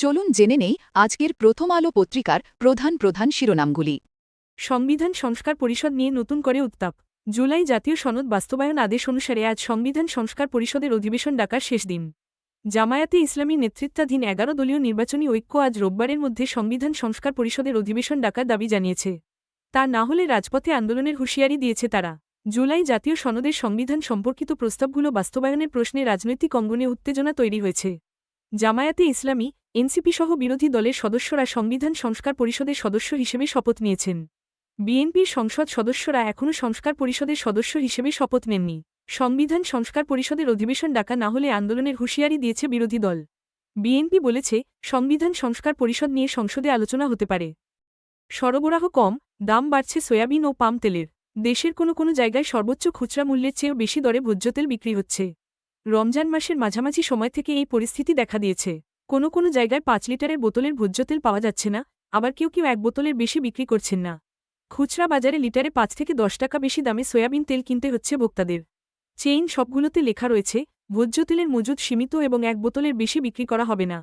চলুন জেনে নেই আজকের প্রথম আলো পত্রিকার প্রধান প্রধান শিরোনামগুলি। সংবিধান সংস্কার পরিষদ নিয়ে নতুন করে উত্তাপ। জুলাই জাতীয় সনদ বাস্তবায়ন আদেশ অনুসারে আজ সংবিধান সংস্কার পরিষদের অধিবেশন ডাকার শেষ দিন। জামায়াতে ইসলামী নেতৃত্বাধীন 11 দলীয় নির্বাচনী ঐক্য আজ রোববারের মধ্যে সংবিধান সংস্কার পরিষদের অধিবেশন ডাকার দাবি জানিয়েছে। তা না হলে রাজপথে আন্দোলনের হুঁশিয়ারি দিয়েছে তারা। জুলাই জাতীয় সনদের সংবিধান সম্পর্কিত প্রস্তাবগুলো বাস্তবায়নের প্রশ্নে রাজনৈতিক অঙ্গনে উত্তেজনা তৈরি হয়েছে। জামায়াতে ইসলামী, এনসিপি সহ বিরোধী দলের সদস্যরা সংবিধান সংস্কার পরিষদের সদস্য হিসেবে শপথ নিয়েছেন। বিএনপির সংসদ সদস্যরা এখনও সংস্কার পরিষদের সদস্য হিসেবে শপথ নেননি। সংবিধান সংস্কার পরিষদের অধিবেশন ডাকা না হলে আন্দোলনের হুঁশিয়ারি দিয়েছে বিরোধী দল। বিএনপি বলেছে, সংবিধান সংস্কার পরিষদ নিয়ে সংসদে আলোচনা হতে পারে। সরবরাহ কম, দাম বাড়ছে সয়াবিন ও পাম তেলের। দেশের কোনো জায়গায় সর্বোচ্চ খুচরা মূল্যের চেয়েও বেশি দরে ভোজ্য তেল বিক্রি হচ্ছে। রমজান মাসের মাঝামাঝি সময় থেকে এই পরিস্থিতি দেখা দিয়েছে। কোনো জায়গায় 5 লিটারের বোতলের ভোজ্য তেল পাওয়া যাচ্ছে না, আবার কেউ 1 বোতলের বেশি বিক্রি করছেন না। খুচরা বাজারে লিটারে 5 থেকে 10 টাকা বেশি দামে সয়াবিন তেল কিনতে হচ্ছে ভোক্তাদের। চেইন সবগুলোতে লেখা রয়েছে, ভোজ্য তেলের মজুদ সীমিত এবং 1 বোতলের বেশি বিক্রি করা হবে না।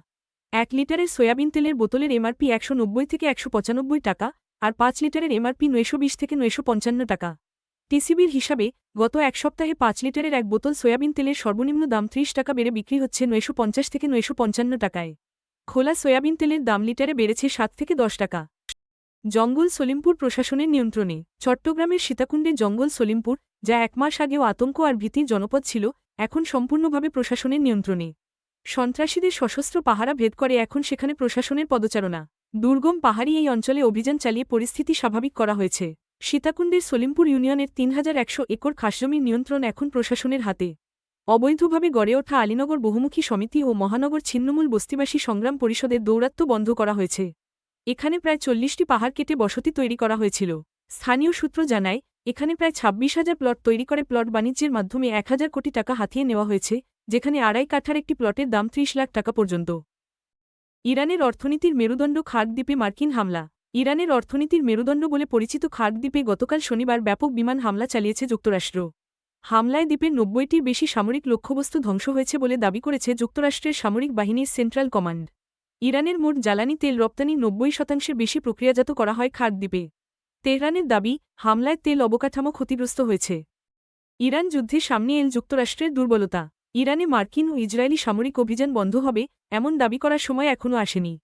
1 লিটারের সয়াবিন তেলের বোতলের এমআরপি 190 থেকে 195 টাকা, আর 5 লিটারের এমআরপি 920 থেকে 955 টাকা। টিসিবির হিসাবে, গত এক সপ্তাহে 5 লিটারের 1 বোতল সয়াবিন তেলের সর্বনিম্ন দাম 30 টাকা বেড়ে বিক্রি হচ্ছে 950 থেকে 955 টাকায়। খোলা সয়াবিন তেলের দাম লিটারে বেড়েছে 7 থেকে 10 টাকা। জঙ্গল সলিমপুর প্রশাসনের নিয়ন্ত্রণে। চট্টগ্রামের সীতাকুণ্ডে জঙ্গল সলিমপুর, যা 1 মাস আগেও আতঙ্ক আর ভীতির জনপদ ছিল, এখন সম্পূর্ণভাবে প্রশাসনের নিয়ন্ত্রণে। সন্ত্রাসীদের সশস্ত্র পাহারা ভেদ করে এখন সেখানে প্রশাসনের পদচারণা। দুর্গম পাহাড়ি এই অঞ্চলে অভিযান চালিয়ে পরিস্থিতি স্বাভাবিক করা হয়েছে। সীতাকুণ্ডের সলিমপুর ইউনিয়নের 3100 একর খাসজমির নিয়ন্ত্রণ এখন প্রশাসনের হাতে। অবৈধভাবে গড়ে ওঠা আলীনগর বহুমুখী সমিতি ও মহানগর ছিন্নমূল বস্তিবাসী সংগ্রাম পরিষদের দৌরাত্ম্য বন্ধ করা হয়েছে। এখানে প্রায় 40টি পাহাড় কেটে বসতি তৈরি করা হয়েছিল। স্থানীয় সূত্র জানায়, এখানে প্রায় 26,000 প্লট তৈরি করে প্লট বাণিজ্যের মাধ্যমে 1,000 কোটি টাকা হাতিয়ে নেওয়া হয়েছে, যেখানে 2.5 কাঠার একটি প্লটের দাম 30 লাখ টাকা পর্যন্ত। ইরানের অর্থনীতির মেরুদণ্ড খার্ক দ্বীপে মার্কিন হামলা। ইরানের অর্থনীতির মেরুদণ্ড বলে পরিচিত খার্ক দ্বীপে গতকাল শনিবার ব্যাপক বিমান হামলা চালিয়েছে যুক্তরাষ্ট্র। হামলায় দ্বীপের 90টির বেশি সামরিক লক্ষ্যবস্তু ধ্বংস হয়েছে বলে দাবি করেছে যুক্তরাষ্ট্রের সামরিক বাহিনীর সেন্ট্রাল কমান্ড। ইরানের মোট জ্বালানি তেল রপ্তানির 90% বেশি প্রক্রিয়াজাত করা হয় খার্ক দ্বীপে। তেহরানের দাবি, হামলায় তেল অবকাঠামো ক্ষতিগ্রস্ত হয়েছে। ইরান যুদ্ধে সামনে এল যুক্তরাষ্ট্রের দুর্বলতা। ইরানে মার্কিন ও ইসরায়েলি সামরিক অভিযান বন্ধ হবে, এমন দাবি করার সময় এখনও আসেনি।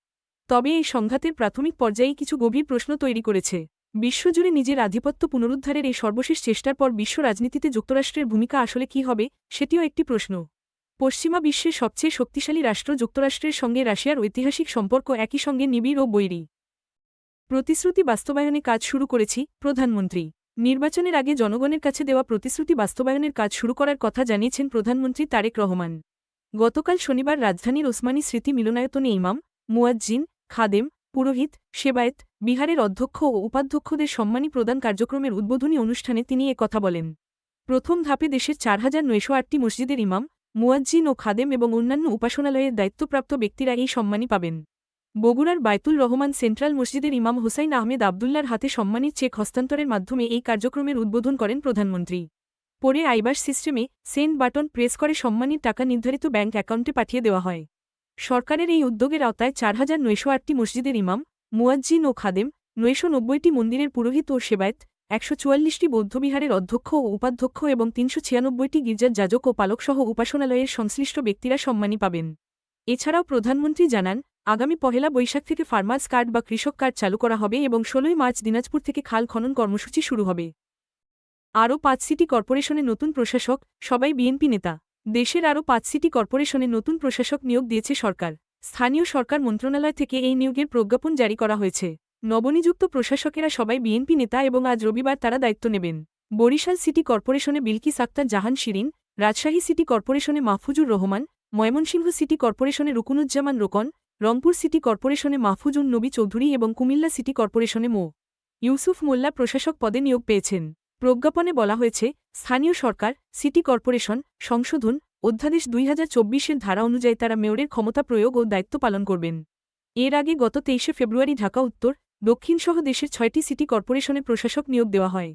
তবে এই সংঘাতের প্রাথমিক পর্যায়ে কিছু গভীর প্রশ্ন তৈরি করেছে। বিশ্বজুড়ে নিজের আধিপত্য পুনরুদ্ধারের এই সর্বশেষ চেষ্টার পর বিশ্ব রাজনীতিতে যুক্তরাষ্ট্রের ভূমিকা আসলে কী হবে, সেটিও একটি প্রশ্ন। পশ্চিমা বিশ্বের সবচেয়ে শক্তিশালী রাষ্ট্র যুক্তরাষ্ট্রের সঙ্গে রাশিয়ার ঐতিহাসিক সম্পর্ক একই সঙ্গে নিবিড় ও বৈরী। প্রতিশ্রুতি বাস্তবায়নে কাজ শুরু করেছি, প্রধানমন্ত্রী। নির্বাচনের আগে জনগণের কাছে দেওয়া প্রতিশ্রুতি বাস্তবায়নের কাজ শুরু করার কথা জানিয়েছেন প্রধানমন্ত্রী তারেক রহমান। গতকাল শনিবার রাজধানীর ওসমানী স্মৃতি মিলনায়তনে ইমাম, মুয়াজ্জিন, খাদেম, পুরোহিত, সেবায়েত, বিহারের অধ্যক্ষ ও উপাধ্যক্ষদের সম্মানী প্রদান কার্যক্রমের উদ্বোধনী অনুষ্ঠানে তিনি কথা বলেন। প্রথম ধাপে দেশের 4,908টি মসজিদের ইমাম, মুয়াজ্জিন ও খাদেম এবং অন্যান্য উপাসনালয়ের দায়িত্বপ্রাপ্ত ব্যক্তিরা এই সম্মানী পাবেন। বগুড়ার বায়তুল রহমান সেন্ট্রাল মসজিদের ইমাম হোসাইন আহমেদ আবদুল্লার হাতে সম্মানীর চেক হস্তান্তরের মাধ্যমে এই কার্যক্রমের উদ্বোধন করেন প্রধানমন্ত্রী। পরে আইবাস সিস্টেমে সেন্ড বাটন প্রেস করে সম্মানীর টাকা নির্ধারিত ব্যাংক অ্যাকাউন্টে পাঠিয়ে দেওয়া হয়। সরকারের এই উদ্যোগের আওতায় 4,908টি মসজিদের ইমাম, মুয়াজ্জিন ও খাদেম, 990টি মন্দিরের পুরোহিত ও সেবায়েত, 144টি বৌদ্ধবিহারের অধ্যক্ষ ও উপাধ্যক্ষ এবং 396টি গির্জার যাজক ও পালকসহ উপাসনালয়ের সংশ্লিষ্ট ব্যক্তিরা সম্মানী পাবেন। এছাড়াও প্রধানমন্ত্রী জানান, আগামী 1 বৈশাখ থেকে ফার্মার্স কার্ড বা কৃষক কার্ড চালু করা হবে এবং 16 মার্চ দিনাজপুর থেকে খাল খনন কর্মসূচি শুরু হবে। আরও 5 সিটি কর্পোরেশনে নতুন প্রশাসক, সবাই বিএনপি নেতা। দেশের আরও 5 সিটি কর্পোরেশনে নতুন প্রশাসক নিয়োগ দিয়েছে সরকার। স্থানীয় সরকার মন্ত্রণালয় থেকে এই নিয়োগের প্রজ্ঞাপন জারি করা হয়েছে। নবনিযুক্ত প্রশাসকেরা সবাই বিএনপি নেতা এবং আজ রবিবার তারা দায়িত্ব নেবেন। বরিশাল সিটি কর্পোরেশনে বিলকিস আক্তার জাহান শিরিন, রাজশাহী সিটি কর্পোরেশনে মাহফুজুর রহমান, ময়মনসিংহ সিটি কর্পোরেশনে রুকুনুজ্জামান রোকন, রংপুর সিটি কর্পোরেশনে মাহফুজুন নবী চৌধুরী এবং কুমিল্লা সিটি কর্পোরেশনে মো. ইউসুফ মোল্লা প্রশাসক পদে নিয়োগ পেয়েছেন। প্রজ্ঞাপনে বলা হয়েছে, স্থানীয় সরকার, সিটি কর্পোরেশন, সংশোধন, অধ্যাদেশ 2024-এর ধারা অনুযায়ী তারা মেয়রের ক্ষমতা প্রয়োগ ও দায়িত্ব পালন করবেন। এর আগে গত 23 ফেব্রুয়ারি ঢাকা উত্তর, দক্ষিণসহ দেশের 6টি সিটি কর্পোরেশনে প্রশাসক নিয়োগ দেওয়া হয়।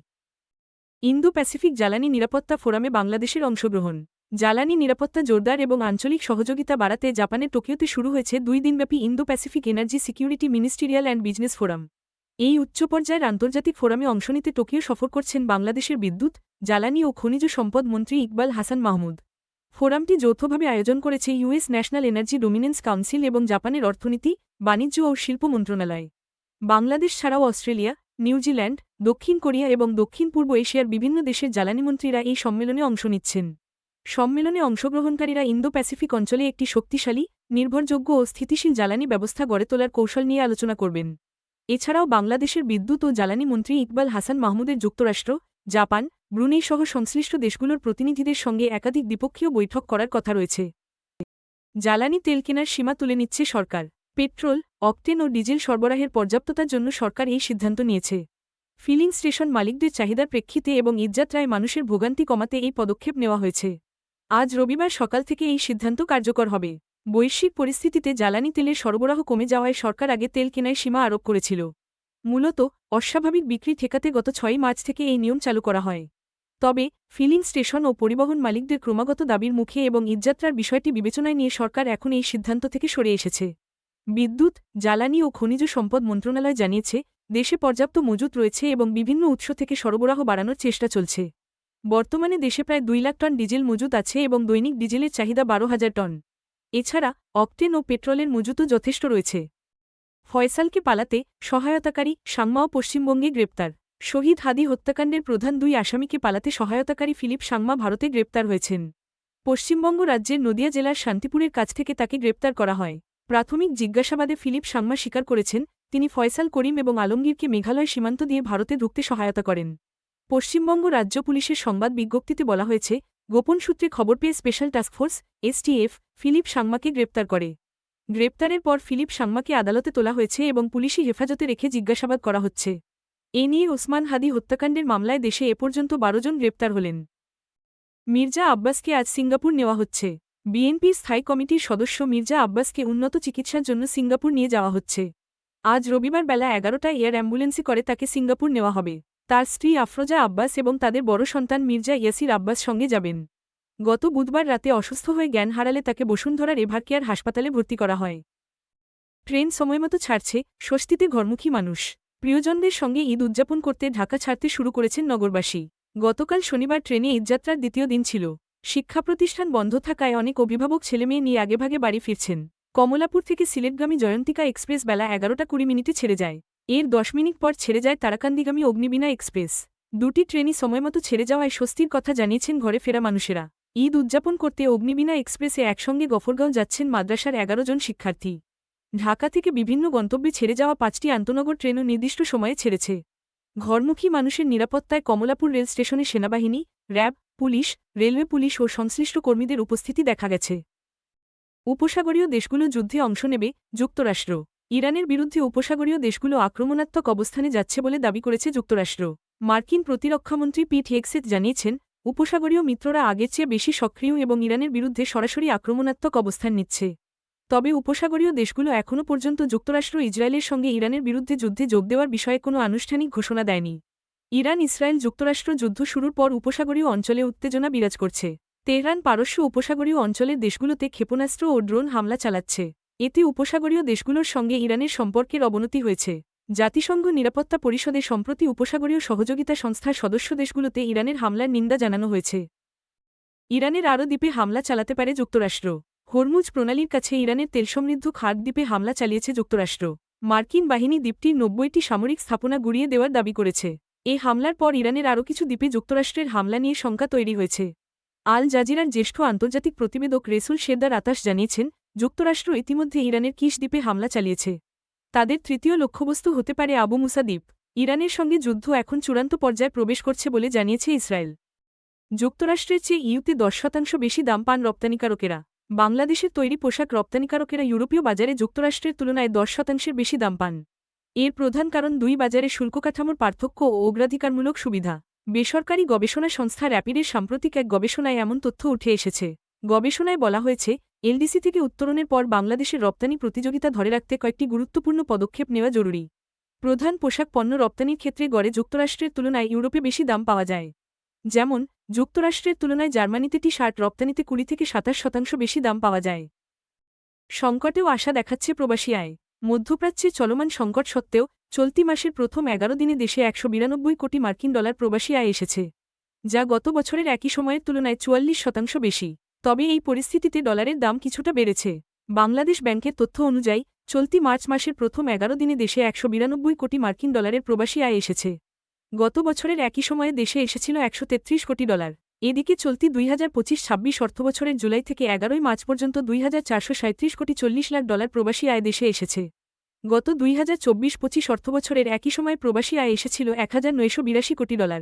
ইন্দো প্যাসিফিক জ্বালানি নিরাপত্তা ফোরামে বাংলাদেশের অংশগ্রহণ। জ্বালানি নিরাপত্তা জোরদার এবং আঞ্চলিক সহযোগিতা বাড়াতে জাপানের টোকিওতে শুরু হয়েছে 2 দিনব্যাপী Indo Pacific energy security ministerial and business forum. এই উচ্চ পর্যায়ের আন্তর্জাতিক ফোরামে অংশ নিতে টোকিও সফর করছেন বাংলাদেশের বিদ্যুৎ, জ্বালানি ও খনিজ সম্পদ মন্ত্রী ইকবাল হাসান মাহমুদ। ফোরামটি যৌথভাবে আয়োজন করেছে US national energy dominance council এবং জাপানের অর্থনীতি, বাণিজ্য ও শিল্প মন্ত্রণালয়। বাংলাদেশ ছাড়াও অস্ট্রেলিয়া, নিউজিল্যান্ড, দক্ষিণ কোরিয়া এবং দক্ষিণ পূর্ব এশিয়ার বিভিন্ন দেশের জ্বালানিমন্ত্রীরা এই সম্মেলনে অংশ নিচ্ছেন। সম্মেলনে অংশগ্রহণকারীরা ইন্দো প্যাসিফিক অঞ্চলে একটি শক্তিশালী, নির্ভরযোগ্য ও স্থিতিশীল জ্বালানি ব্যবস্থা গড়ে তোলার কৌশল নিয়ে আলোচনা করবেন। এছাড়াও বাংলাদেশের বিদ্যুৎ ও জ্বালানি মন্ত্রী ইকবাল হাসান মাহমুদের যুক্তরাষ্ট্র, জাপান, ব্রুনেই সহ সংশ্লিষ্ট দেশগুলোর প্রতিনিধিদের সঙ্গে একাধিক দ্বিপক্ষীয় বৈঠক করার কথা রয়েছে। জ্বালানি তেল কেনার সীমা তুলে নিচ্ছে সরকার। পেট্রোল, অকটেন ও ডিজেল সরবরাহের পর্যাপ্ততার জন্য সরকার এই সিদ্ধান্ত নিয়েছে। ফিলিং স্টেশন মালিকদের চাহিদার প্রেক্ষিতে এবং ঈদযাত্রায় মানুষের ভোগান্তি কমাতে এই পদক্ষেপ নেওয়া হয়েছে। আজ রবিবার সকাল থেকে এই সিদ্ধান্ত কার্যকর হবে। বৈশ্বিক পরিস্থিতিতে জ্বালানি তেলের সরবরাহ কমে যাওয়ায় সরকার আগে তেল কেনায় সীমা আরোপ করেছিল। মূলত অস্বাভাবিক বিক্রি ঠেকাতে গত 6 মার্চ থেকে এই নিয়ম চালু করা হয়। তবে ফিলিং স্টেশন ও পরিবহন মালিকদের ক্রমাগত দাবির মুখে এবং ঈদযাত্রার বিষয়টি বিবেচনায় নিয়ে সরকার এখন এই সিদ্ধান্ত থেকে সরে এসেছে। বিদ্যুৎ, জ্বালানি ও খনিজ সম্পদ মন্ত্রণালয় জানিয়েছে, দেশে পর্যাপ্ত মজুত রয়েছে এবং বিভিন্ন উৎস থেকে সরবরাহ বাড়ানোর চেষ্টা চলছে। বর্তমানে দেশে প্রায় 2 লাখ টন ডিজেল মজুত আছে এবং দৈনিক ডিজেলের চাহিদা 12,000 টন। এছাড়া অকটেন ও পেট্রোলের মজুতও যথেষ্ট রয়েছে। ফয়সালকে পালাতে সহায়তাকারী সাংমাও পশ্চিমবঙ্গে গ্রেপ্তার। শহীদ হাদি হত্যাকাণ্ডের প্রধান 2 আসামিকে পালাতে সহায়তাকারী ফিলিপ সাংমা ভারতে গ্রেপ্তার হয়েছেন। পশ্চিমবঙ্গ রাজ্যের নদিয়া জেলার শান্তিপুরের কাছ থেকে তাকে গ্রেপ্তার করা হয়। প্রাথমিক জিজ্ঞাসাবাদে ফিলিপ সাংমা স্বীকার করেছেন, তিনি ফয়সাল করিম এবং আলমগীরকে মেঘালয় সীমান্ত দিয়ে ভারতে ঢুকতে সহায়তা করেন। পশ্চিমবঙ্গ রাজ্য পুলিশের সংবাদ বিজ্ঞপ্তিতে বলা হয়েছে, গোপন সূত্রে খবর পেয়ে স্পেশাল টাস্কফোর্স এসটিএফ ফিলিপ সাংমাকে গ্রেপ্তার করে। গ্রেপ্তারের পর ফিলিপ সাংমাকে আদালতে তোলা হয়েছে এবং পুলিশি হেফাজতে রেখে জিজ্ঞাসাবাদ করা হচ্ছে। এ নিয়ে ওসমান হাদি হত্যাকাণ্ডের মামলায় দেশে এ পর্যন্ত 12 জন গ্রেপ্তার হলেন। মির্জা আব্বাসকে আজ সিঙ্গাপুর নেওয়া হচ্ছে। বিএনপি স্থায়ী কমিটির সদস্য মির্জা আব্বাসকে উন্নত চিকিৎসার জন্য সিঙ্গাপুর নিয়ে যাওয়া হচ্ছে। আজ রবিবার বেলা 11টায় এয়ার অ্যাম্বুলেন্সে করে তাকে সিঙ্গাপুর নেওয়া হবে। তার স্ত্রী আফরোজা আব্বাস এবং তাদের বড় সন্তান মির্জা ইয়াসির আব্বাস সঙ্গে যাবেন। গত বুধবার রাতে অসুস্থ হয়ে জ্ঞান হারালে তাকে বসুন্ধরার এভারকেয়ার হাসপাতালে ভর্তি করা হয়। ট্রেন সময়মতো ছাড়ছে, স্বস্তিতে ঘরমুখী মানুষ। প্রিয়জনদের সঙ্গে ঈদ উদযাপন করতে ঢাকা ছাড়তে শুরু করেছেন নগরবাসী। গতকাল শনিবার ট্রেনে ঈদযাত্রার দ্বিতীয় দিন ছিল। শিক্ষা প্রতিষ্ঠান বন্ধ থাকায় অনেক অভিভাবক ছেলেমেয়ে নিয়ে আগেভাগে বাড়ি ফিরছেন। কমলাপুর থেকে সিলেটগামী জয়ন্তিকা এক্সপ্রেস বেলা 11:20 ছেড়ে যায়। এর 10 মিনিট পর ছেড়ে যায় তারাকান্দিগামী অগ্নিবীণা এক্সপ্রেস। দুটি ট্রেনই সময়মতো ছেড়ে যাওয়ায় স্বস্তির কথা জানিয়েছেন ঘরে ফেরা মানুষেরা। ঈদ উদযাপন করতে অগ্নিবীণা এক্সপ্রেসে একসঙ্গে গফরগাঁও যাচ্ছেন মাদ্রাসার 11 জন শিক্ষার্থী। ঢাকা থেকে বিভিন্ন গন্তব্যে ছেড়ে যাওয়া 5টি আন্তনগর ট্রেনও নির্দিষ্ট সময়ে ছেড়েছে। ঘরমুখী মানুষের নিরাপত্তায় কমলাপুর রেল স্টেশনে সেনাবাহিনী, র্যাব, পুলিশ, রেলওয়ে পুলিশ ও সংশ্লিষ্ট কর্মীদের উপস্থিতি দেখা গেছে। উপসাগরীয় দেশগুলো যুদ্ধে অংশ নেবে, যুক্তরাষ্ট্র। ইরানের বিরুদ্ধে উপসাগরীয় দেশগুলো আক্রমণাত্মক অবস্থানে যাচ্ছে বলে দাবি করেছে যুক্তরাষ্ট্র। মার্কিন প্রতিরক্ষামন্ত্রী পিট হেগসেথ জানিয়েছেন, উপসাগরীয় মিত্ররা আগের চেয়ে বেশি সক্রিয় এবং ইরানের বিরুদ্ধে সরাসরি আক্রমণাত্মক অবস্থান নিচ্ছে। তবে উপসাগরীয় দেশগুলো এখনও পর্যন্ত যুক্তরাষ্ট্র ইসরায়েলের সঙ্গে ইরানের বিরুদ্ধে যুদ্ধে যোগ দেওয়ার বিষয়ে কোনো আনুষ্ঠানিক ঘোষণা দেয়নি। ইরান ইসরায়েল যুক্তরাষ্ট্র যুদ্ধ শুরুর পর উপসাগরীয় অঞ্চলে উত্তেজনা বিরাজ করছে। তেহরান পারস্য উপসাগরীয় অঞ্চলের দেশগুলোতে ক্ষেপণাস্ত্র ও ড্রোন হামলা চালাচ্ছে। এতে উপসাগরীয় দেশগুলোর সঙ্গে ইরানের সম্পর্কের অবনতি হয়েছে। জাতিসংঘ নিরাপত্তা পরিষদে সম্প্রতি উপসাগরীয় সহযোগিতা সংস্থার সদস্য দেশগুলোতে ইরানের হামলার নিন্দা জানানো হয়েছে। ইরানের আরও দ্বীপে হামলা চালাতে পারে যুক্তরাষ্ট্র। হরমুজ প্রণালীর কাছে ইরানের তেলসমৃদ্ধ খার্ড দ্বীপে হামলা চালিয়েছে যুক্তরাষ্ট্র। মার্কিন বাহিনী দ্বীপটির 90টি সামরিক স্থাপনা গুড়িয়ে দেওয়ার দাবি করেছে। এই হামলার পর ইরানের আরও কিছু দ্বীপে যুক্তরাষ্ট্রের হামলা নিয়ে শঙ্কা তৈরি হয়েছে। আল জাজিরার জ্যেষ্ঠ আন্তর্জাতিক প্রতিবেদক রেসুল শেরদার আতাশ জানিয়েছেন, যুক্তরাষ্ট্র ইতিমধ্যে ইরানের কিস দ্বীপে হামলা চালিয়েছে। তাদের তৃতীয় লক্ষ্যবস্তু হতে পারে আবু মুসা দ্বীপ। ইরানের সঙ্গে যুদ্ধ এখন চূড়ান্ত পর্যায়ে প্রবেশ করছে বলে জানিয়েছে ইসরায়েল। যুক্তরাষ্ট্রের চেয়ে ইউতে 10% বেশি দাম পান রপ্তানিকারকেরা। বাংলাদেশের তৈরি পোশাক রপ্তানিকারকেরা ইউরোপীয় বাজারে যুক্তরাষ্ট্রের তুলনায় 10% বেশি দাম পান। এর প্রধান কারণ দুই বাজারে শুল্ক কাঠামোর পার্থক্য ও অগ্রাধিকারমূলক সুবিধা। বেসরকারি গবেষণা সংস্থা র্যাপিডের সাম্প্রতিক এক গবেষণায় এমন তথ্য উঠে এসেছে। গবেষণায় বলা হয়েছে, এলডিসি থেকে উত্তরণের পর বাংলাদেশের রপ্তানি প্রতিযোগিতা ধরে রাখতে কয়েকটি গুরুত্বপূর্ণ পদক্ষেপ নেওয়া জরুরি। প্রধান পোশাক পণ্য রপ্তানির ক্ষেত্রে গড়ে যুক্তরাষ্ট্রের তুলনায় ইউরোপে বেশি দাম পাওয়া যায়। যেমন যুক্তরাষ্ট্রের তুলনায় জার্মানিতে টি-শার্ট রপ্তানিতে 20 থেকে 27% বেশি দাম পাওয়া যায়। সংকটেও আশা দেখাচ্ছে প্রবাসী আয়। মধ্যপ্রাচ্যে চলমান সংকট সত্ত্বেও চলতি মাসের প্রথম 11 দিনে দেশে 192 কোটি মার্কিন ডলার প্রবাসী আয় এসেছে, যা গত বছরের একই সময়ের তুলনায় 44% বেশি। তবে এই পরিস্থিতিতে ডলারের দাম কিছুটা বেড়েছে। বাংলাদেশ ব্যাংকের তথ্য অনুযায়ী চলতি মার্চ মাসের প্রথম 11 দিনে দেশে 192 কোটি মার্কিন ডলারের প্রবাসী আয় এসেছে। গত বছরের একই সময়ে দেশে এসেছিল 133 কোটি ডলার। এদিকে চলতি 2025-26 অর্থবছরের জুলাই থেকে 11 মার্চ পর্যন্ত 2437 কোটি 40 লাখ ডলার প্রবাসী আয় দেশে এসেছে। গত 2024-25 অর্থবছরের একই সময়ে প্রবাসী আয় এসেছিল 1982 কোটি ডলার।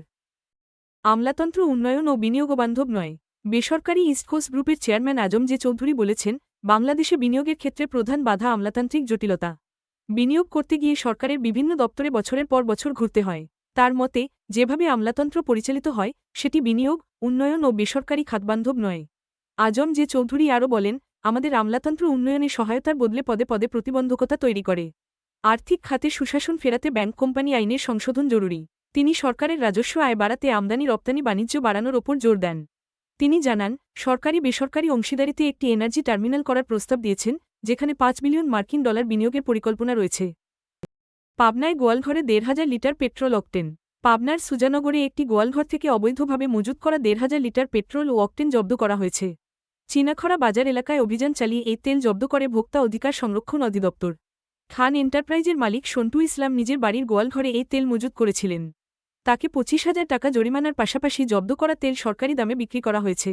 আমলাতন্ত্র উন্নয়ন ও বিনিয়োগবান্ধব নয়। বেসরকারি ইস্ট কোস্ট গ্রুপের চেয়ারম্যান আজম জে চৌধুরী বলেছেন, বাংলাদেশে বিনিয়োগের ক্ষেত্রে প্রধান বাধা আমলাতান্ত্রিক জটিলতা। বিনিয়োগ করতে গিয়ে সরকারের বিভিন্ন দপ্তরে বছরের পর বছর ঘুরতে হয়। তার মতে, যেভাবে আমলাতন্ত্র পরিচালিত হয় সেটি বিনিয়োগ, উন্নয়ন ও বেসরকারি খাতবান্ধব নয়। আজম জে চৌধুরী আরও বলেন, আমাদের আমলাতন্ত্র উন্নয়নে সহায়তার বদলে পদে পদে প্রতিবন্ধকতা তৈরি করে। আর্থিক খাতে সুশাসন ফেরাতে ব্যাংক কোম্পানি আইনের সংশোধন জরুরি। তিনি সরকারের রাজস্ব আয় বাড়াতে আমদানি রপ্তানি বাণিজ্য বাড়ানোর ওপর জোর দেন। তিনি জানান, সরকারি বেসরকারি অংশীদারিতে একটি এনার্জি টার্মিনাল করার প্রস্তাব দিয়েছেন, যেখানে 5 বিলিয়ন মার্কিন ডলার বিনিয়োগের পরিকল্পনা রয়েছে। পাবনায় গোয়ালঘরে 1,500 লিটার পেট্রোল অকটেন। পাবনার সুজানগরে একটি গোয়ালঘর থেকে অবৈধভাবে মজুত করা 1,500 লিটার পেট্রোল ও অকটেন জব্দ করা হয়েছে। চীনাখড়া বাজার এলাকায় অভিযান চালিয়ে এই তেল জব্দ করে ভোক্তা অধিকার সংরক্ষণ অধিদপ্তর। খান এন্টারপ্রাইজের মালিক সন্টু ইসলাম নিজের বাড়ির গোয়ালঘরে এই তেল মজুত করেছিলেন। তাকে 25,000 টাকা জরিমানার পাশাপাশি জব্দ করা তেল সরকারি দামে বিক্রি করা হয়েছে।